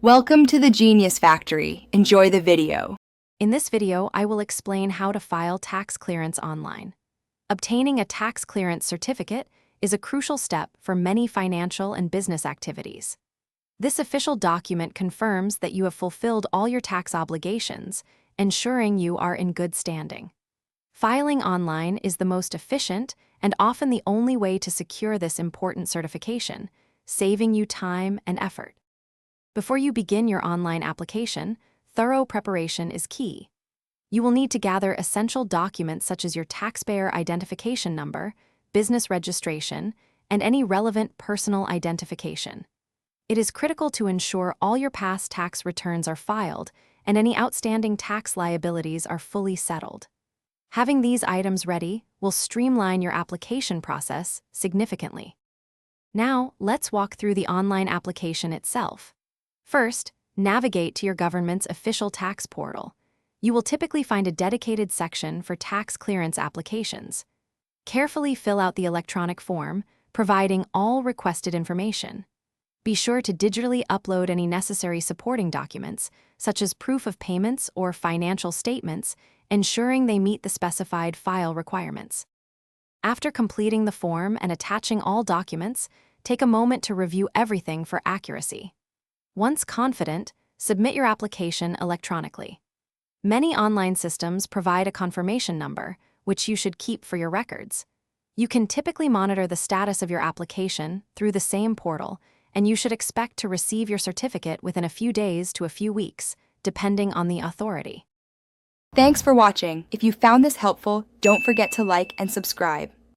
Welcome to the Genius Factory. Enjoy the video. In this video, I will explain how to file tax clearance online. Obtaining a tax clearance certificate is a crucial step for many financial and business activities. This official document confirms that you have fulfilled all your tax obligations, ensuring you are in good standing. Filing online is the most efficient and often the only way to secure this important certification, saving you time and effort. Before you begin your online application, thorough preparation is key. You will need to gather essential documents such as your taxpayer identification number, business registration, and any relevant personal identification. It is critical to ensure all your past tax returns are filed and any outstanding tax liabilities are fully settled. Having these items ready will streamline your application process significantly. Now, let's walk through the online application itself. First, navigate to your government's official tax portal. You will typically find a dedicated section for tax clearance applications. Carefully fill out the electronic form, providing all requested information. Be sure to digitally upload any necessary supporting documents, such as proof of payments or financial statements, ensuring they meet the specified file requirements. After completing the form and attaching all documents, take a moment to review everything for accuracy. Once confident, submit your application electronically. Many online systems provide a confirmation number, which you should keep for your records. You can typically monitor the status of your application through the same portal, and you should expect to receive your certificate within a few days to a few weeks, depending on the authority. Thanks for watching. If you found this helpful, don't forget to like and subscribe.